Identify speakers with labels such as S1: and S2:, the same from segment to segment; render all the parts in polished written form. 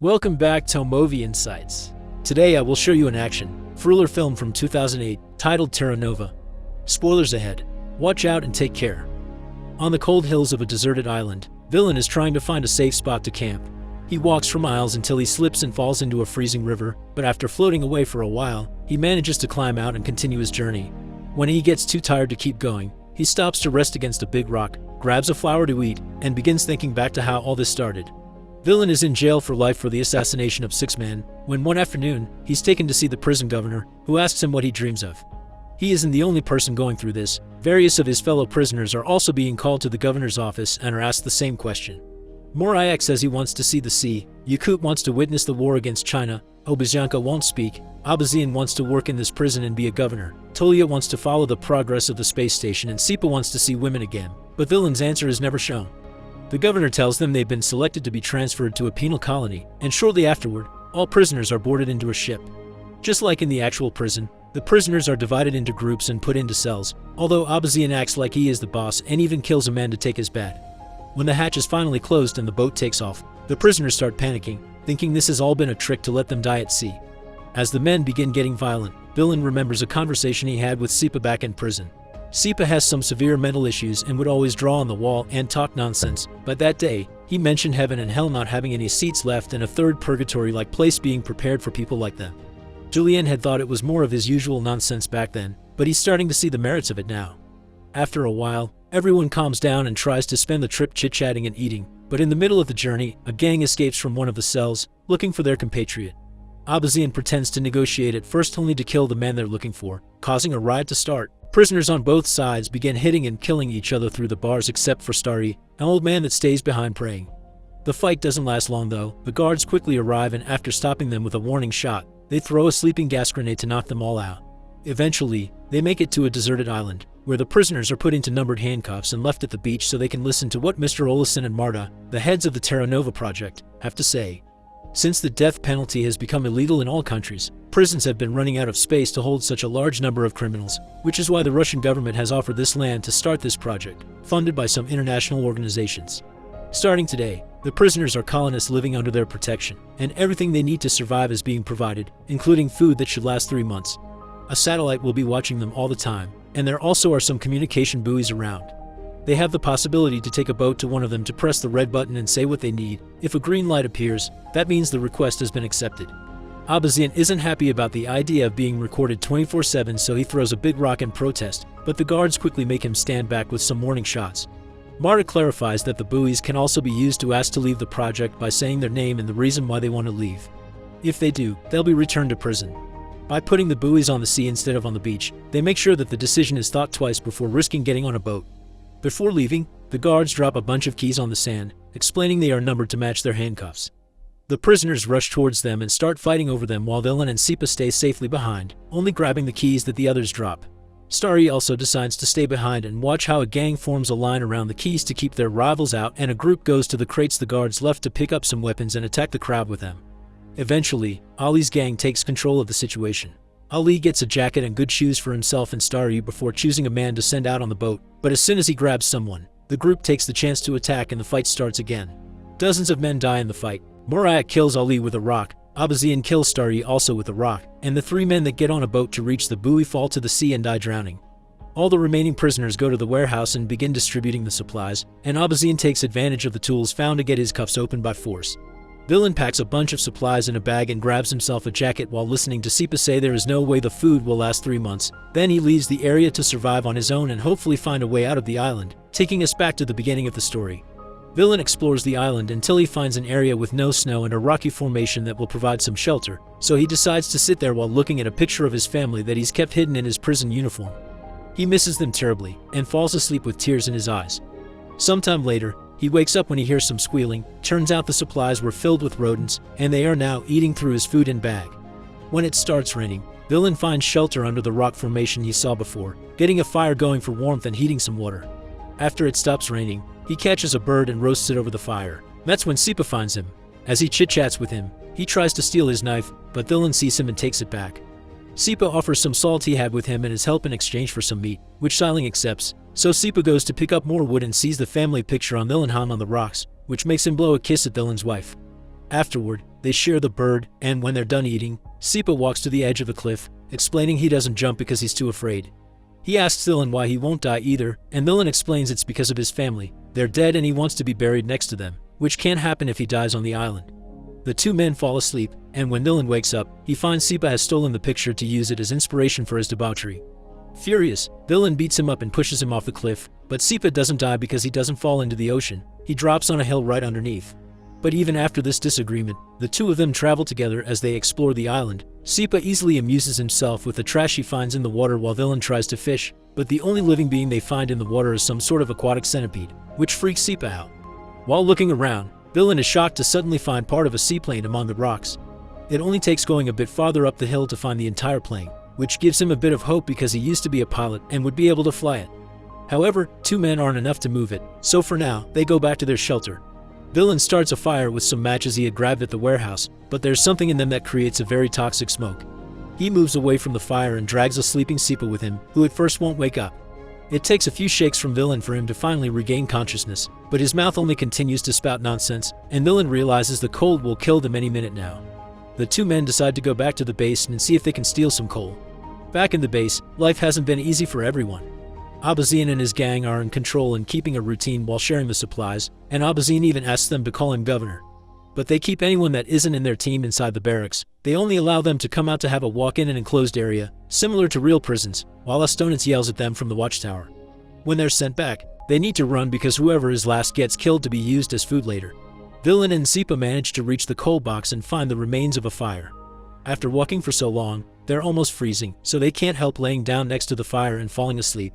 S1: Welcome back to Movie Insights. Today I will show you an action, thriller film from 2008 titled Terra Nova. Spoilers ahead. Watch out and take care. On the cold hills of a deserted island, Villain is trying to find a safe spot to camp. He walks for miles until he slips and falls into a freezing river, but after floating away for a while, he manages to climb out and continue his journey. When he gets too tired to keep going, he stops to rest against a big rock, grabs a flower to eat, and begins thinking back to how all this started. Villain is in jail for life for the assassination of 6 men, when one afternoon, he's taken to see the prison governor, who asks him what he dreams of. He isn't the only person going through this. Various of his fellow prisoners are also being called to the governor's office and are asked the same question. Morayak says he wants to see the sea, Yakut wants to witness the war against China, Obazyanka won't speak, Abazian wants to work in this prison and be a governor, Tolia wants to follow the progress of the space station, and Sipa wants to see women again, but Villain's answer is never shown. The governor tells them they've been selected to be transferred to a penal colony, and shortly afterward, all prisoners are boarded into a ship. Just like in the actual prison, the prisoners are divided into groups and put into cells, although Abazian acts like he is the boss and even kills a man to take his bed. When the hatch is finally closed and the boat takes off, the prisoners start panicking, thinking this has all been a trick to let them die at sea. As the men begin getting violent, Villain remembers a conversation he had with Sipa back in prison. Sipa has some severe mental issues and would always draw on the wall and talk nonsense, but that day, he mentioned heaven and hell not having any seats left and a third purgatory-like place being prepared for people like them. Julien had thought it was more of his usual nonsense back then, but he's starting to see the merits of it now. After a while, everyone calms down and tries to spend the trip chit-chatting and eating, but in the middle of the journey, a gang escapes from one of the cells, looking for their compatriot. Abazian pretends to negotiate at first only to kill the man they're looking for, causing a riot to start. Prisoners on both sides begin hitting and killing each other through the bars except for Starry, an old man that stays behind praying. The fight doesn't last long though. The guards quickly arrive and after stopping them with a warning shot, they throw a sleeping gas grenade to knock them all out. Eventually, they make it to a deserted island, where the prisoners are put into numbered handcuffs and left at the beach so they can listen to what Mr. Olesen and Marta, the heads of the Terra Nova project, have to say. Since the death penalty has become illegal in all countries, prisons have been running out of space to hold such a large number of criminals, which is why the Russian government has offered this land to start this project, funded by some international organizations. Starting today, the prisoners are colonists living under their protection, and everything they need to survive is being provided, including food that should last 3 months. A satellite will be watching them all the time, and there also are some communication buoys around. They have the possibility to take a boat to one of them to press the red button and say what they need. If a green light appears, that means the request has been accepted. Abazian isn't happy about the idea of being recorded 24/7, so he throws a big rock in protest, but the guards quickly make him stand back with some warning shots. Marta clarifies that the buoys can also be used to ask to leave the project by saying their name and the reason why they want to leave. If they do, they'll be returned to prison. By putting the buoys on the sea instead of on the beach, they make sure that the decision is thought twice before risking getting on a boat. Before leaving, the guards drop a bunch of keys on the sand, explaining they are numbered to match their handcuffs. The prisoners rush towards them and start fighting over them while Villain and Sipa stay safely behind, only grabbing the keys that the others drop. Starry also decides to stay behind and watch how a gang forms a line around the keys to keep their rivals out, and a group goes to the crates the guards left to pick up some weapons and attack the crowd with them. Eventually, Ali's gang takes control of the situation. Ali gets a jacket and good shoes for himself and Starry before choosing a man to send out on the boat, but as soon as he grabs someone, the group takes the chance to attack and the fight starts again. Dozens of men die in the fight. Morayak kills Ali with a rock, Abazian kills Starry also with a rock, and the 3 men that get on a boat to reach the buoy fall to the sea and die drowning. All the remaining prisoners go to the warehouse and begin distributing the supplies, and Abazian takes advantage of the tools found to get his cuffs open by force. Villain packs a bunch of supplies in a bag and grabs himself a jacket while listening to Sipa say there is no way the food will last 3 months. Then he leaves the area to survive on his own and hopefully find a way out of the island, taking us back to the beginning of the story. Villain explores the island until he finds an area with no snow and a rocky formation that will provide some shelter, so he decides to sit there while looking at a picture of his family that he's kept hidden in his prison uniform. He misses them terribly and falls asleep with tears in his eyes. Sometime later, he wakes up when he hears some squealing. Turns out the supplies were filled with rodents, and they are now eating through his food and bag. When it starts raining, Villain finds shelter under the rock formation he saw before, getting a fire going for warmth and heating some water. After it stops raining, he catches a bird and roasts it over the fire. That's when Sipa finds him. As he chit-chats with him, he tries to steal his knife, but Villain sees him and takes it back. Sipa offers some salt he had with him and his help in exchange for some meat, which Xiling accepts. So Sipa goes to pick up more wood and sees the family picture on Villainheim on the rocks, which makes him blow a kiss at Villain's wife. Afterward, they share the bird, and when they're done eating, Sipa walks to the edge of the cliff, explaining he doesn't jump because he's too afraid. He asks Dylan why he won't die either, and Dylan explains it's because of his family. They're dead and he wants to be buried next to them, which can't happen if he dies on the island. The two men fall asleep, and when Dylan wakes up, he finds Sipa has stolen the picture to use it as inspiration for his debauchery. Furious, Dylan beats him up and pushes him off the cliff, but Sipa doesn't die because he doesn't fall into the ocean. He drops on a hill right underneath. But even after this disagreement, the two of them travel together as they explore the island. Sipa easily amuses himself with the trash he finds in the water while Dylan tries to fish, but the only living being they find in the water is some sort of aquatic centipede, which freaks Sipa out. While looking around, Dylan is shocked to suddenly find part of a seaplane among the rocks. It only takes going a bit farther up the hill to find the entire plane, which gives him a bit of hope because he used to be a pilot and would be able to fly it. However, two men aren't enough to move it, so for now, they go back to their shelter. Dylan starts a fire with some matches he had grabbed at the warehouse, but there's something in them that creates a very toxic smoke. He moves away from the fire and drags a sleeping Sipa with him, who at first won't wake up. It takes a few shakes from Dylan for him to finally regain consciousness, but his mouth only continues to spout nonsense, and Dylan realizes the cold will kill them any minute now. The two men decide to go back to the base and see if they can steal some coal. Back in the base, life hasn't been easy for everyone. Abazian and his gang are in control and keeping a routine while sharing the supplies, and Abazian even asks them to call him governor. But they keep anyone that isn't in their team inside the barracks. They only allow them to come out to have a walk in an enclosed area, similar to real prisons, while Astonitz yells at them from the watchtower. When they're sent back, they need to run because whoever is last gets killed to be used as food later. Dylan and Sipa manage to reach the coal box and find the remains of a fire. After walking for so long, they're almost freezing, so they can't help laying down next to the fire and falling asleep.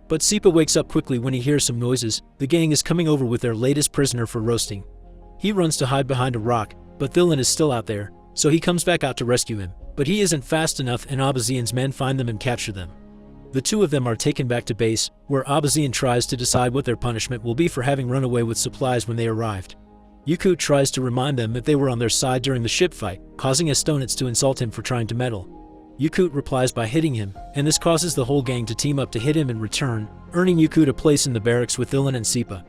S1: But Sipa wakes up quickly when he hears some noises. The gang is coming over with their latest prisoner for roasting. He runs to hide behind a rock, but Dylan is still out there, so he comes back out to rescue him. But he isn't fast enough and Abazian's men find them and capture them. The two of them are taken back to base, where Abazian tries to decide what their punishment will be for having run away with supplies when they arrived. Yakut tries to remind them that they were on their side during the ship fight, causing Astonitz to insult him for trying to meddle. Yakut replies by hitting him, and this causes the whole gang to team up to hit him in return, earning Yakut a place in the barracks with Dylan and Sipa.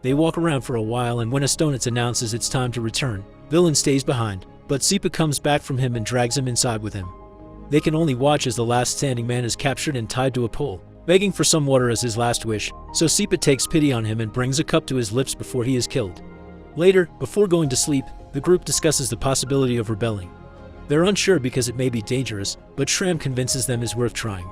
S1: They walk around for a while, and when Astonitz announces it's time to return, Dylan stays behind, but Sipa comes back from him and drags him inside with him. They can only watch as the last standing man is captured and tied to a pole, begging for some water as his last wish, so Sipa takes pity on him and brings a cup to his lips before he is killed. Later, before going to sleep, the group discusses the possibility of rebelling. They're unsure because it may be dangerous, but Shram convinces them it's worth trying.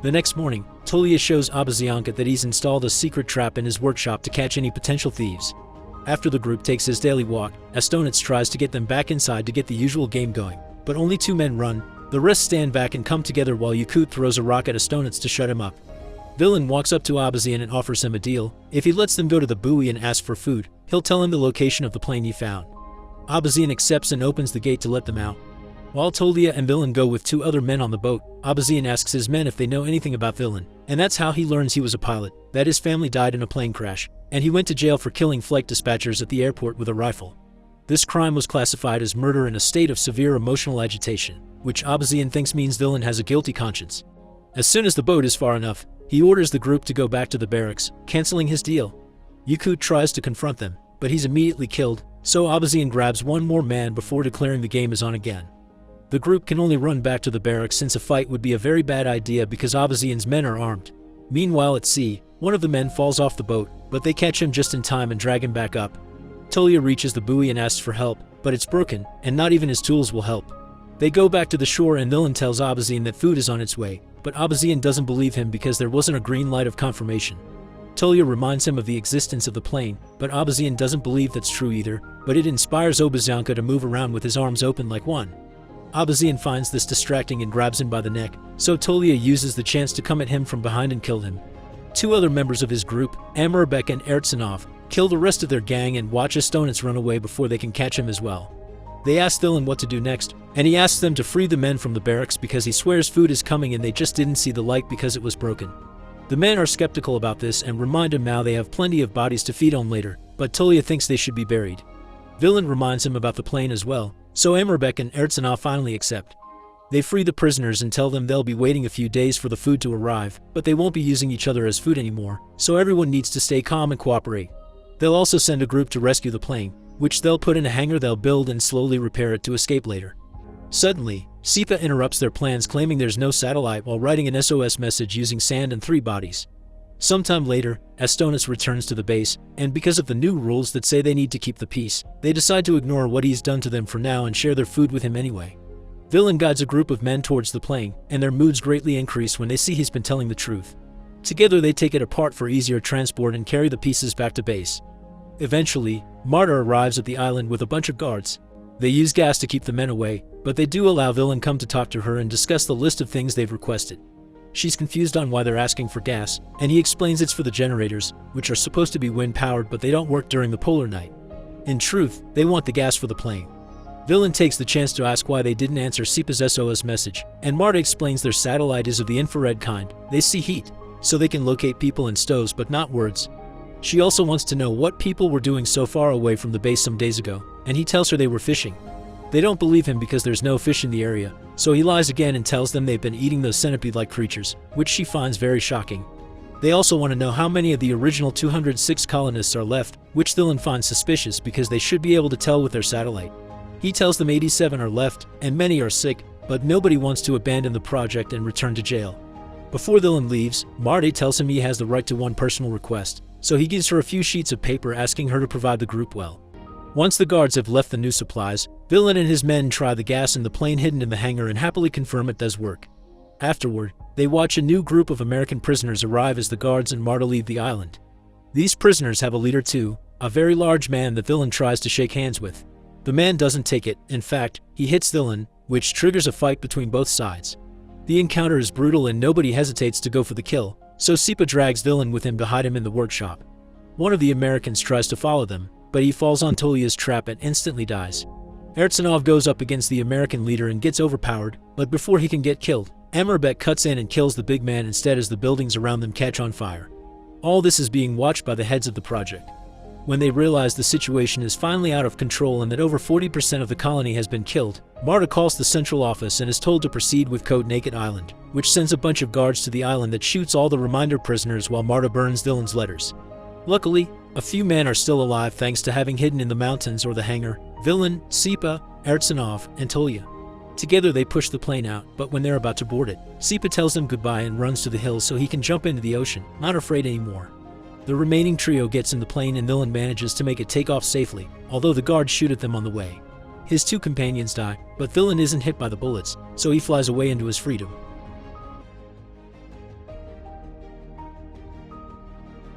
S1: The next morning, Tolia shows Abazianka that he's installed a secret trap in his workshop to catch any potential thieves. After the group takes his daily walk, Astonitz tries to get them back inside to get the usual game going, but only two men run. The rest stand back and come together while Yakut throws a rock at Astonitz to shut him up. Dylan walks up to Abazian and offers him a deal. If he lets them go to the buoy and ask for food, he'll tell him the location of the plane he found. Abazian accepts and opens the gate to let them out. While Tolia and Dylan go with two other men on the boat, Abazian asks his men if they know anything about Dylan, and that's how he learns he was a pilot, that his family died in a plane crash, and he went to jail for killing flight dispatchers at the airport with a rifle. This crime was classified as murder in a state of severe emotional agitation, which Abazian thinks means Dylan has a guilty conscience. As soon as the boat is far enough, he orders the group to go back to the barracks, canceling his deal. Yakut tries to confront them, but he's immediately killed, so Abazian grabs one more man before declaring the game is on again. The group can only run back to the barracks since a fight would be a very bad idea because Abazian's men are armed. Meanwhile at sea, one of the men falls off the boat, but they catch him just in time and drag him back up. Tolia reaches the buoy and asks for help, but it's broken, and not even his tools will help. They go back to the shore and Dylan tells Abazian that food is on its way, but Abazian doesn't believe him because there wasn't a green light of confirmation. Tolia reminds him of the existence of the plane, but Abazian doesn't believe that's true either, but it inspires Abazianka to move around with his arms open like one. Abazian finds this distracting and grabs him by the neck, so Tolia uses the chance to come at him from behind and kill him. Two other members of his group, Amurbek and Ertsanov, kill the rest of their gang and watch Astonitz run away before they can catch him as well. They ask Dylan what to do next, and he asks them to free the men from the barracks because he swears food is coming and they just didn't see the light because it was broken. The men are skeptical about this and remind him now they have plenty of bodies to feed on later, but Tolia thinks they should be buried. Dylan reminds him about the plane as well, so Amurbek and Ertsanov finally accept. They free the prisoners and tell them they'll be waiting a few days for the food to arrive, but they won't be using each other as food anymore, so everyone needs to stay calm and cooperate. They'll also send a group to rescue the plane, which they'll put in a hangar they'll build and slowly repair it to escape later. Suddenly, Sipa interrupts their plans, claiming there's no satellite while writing an SOS message using sand and 3 bodies. Sometime later, Astonis returns to the base, and because of the new rules that say they need to keep the peace, they decide to ignore what he's done to them for now and share their food with him anyway. Villain guides a group of men towards the plane, and their moods greatly increase when they see he's been telling the truth. Together they take it apart for easier transport and carry the pieces back to base. Eventually, Marta arrives at the island with a bunch of guards. They use gas to keep the men away, but they do allow Villain come to talk to her and discuss the list of things they've requested. She's confused on why they're asking for gas, and he explains it's for the generators, which are supposed to be wind-powered but they don't work during the polar night. In truth, they want the gas for the plane. Villain takes the chance to ask why they didn't answer Sipa's SOS message, and Marta explains their satellite is of the infrared kind. They see heat, so they can locate people in stoves but not words. She also wants to know what people were doing so far away from the base some days ago, and he tells her they were fishing. They don't believe him because there's no fish in the area, so he lies again and tells them they've been eating those centipede-like creatures, which she finds very shocking. They also want to know how many of the original 206 colonists are left, which Villain finds suspicious because they should be able to tell with their satellite. He tells them 87 are left, and many are sick, but nobody wants to abandon the project and return to jail. Before Villain leaves, Marty tells him he has the right to one personal request, so he gives her a few sheets of paper asking her to provide the group well. Once the guards have left the new supplies, Villain and his men try the gas in the plane hidden in the hangar and happily confirm it does work. Afterward, they watch a new group of American prisoners arrive as the guards and Marta leave the island. These prisoners have a leader too, a very large man that Villain tries to shake hands with. The man doesn't take it. In fact, he hits Villain, which triggers a fight between both sides. The encounter is brutal and nobody hesitates to go for the kill, so Sipa drags Villain with him to hide him in the workshop. One of the Americans tries to follow them, but he falls on Tolia's trap and instantly dies. Ertsanov goes up against the American leader and gets overpowered, but before he can get killed, Amerbek cuts in and kills the big man instead as the buildings around them catch on fire. All this is being watched by the heads of the project. When they realize the situation is finally out of control and that over 40% of the colony has been killed, Marta calls the central office and is told to proceed with Code Naked Island, which sends a bunch of guards to the island that shoots all the reminder prisoners while Marta burns Villain's letters. Luckily, a few men are still alive thanks to having hidden in the mountains or the hangar: Villain, Sipa, Ertsanov, and Tolia. Together they push the plane out, but when they're about to board it, Sipa tells them goodbye and runs to the hills so he can jump into the ocean, not afraid anymore. The remaining trio gets in the plane and Villain manages to make it take off safely, although the guards shoot at them on the way. His 2 companions die, but Villain isn't hit by the bullets, so he flies away into his freedom.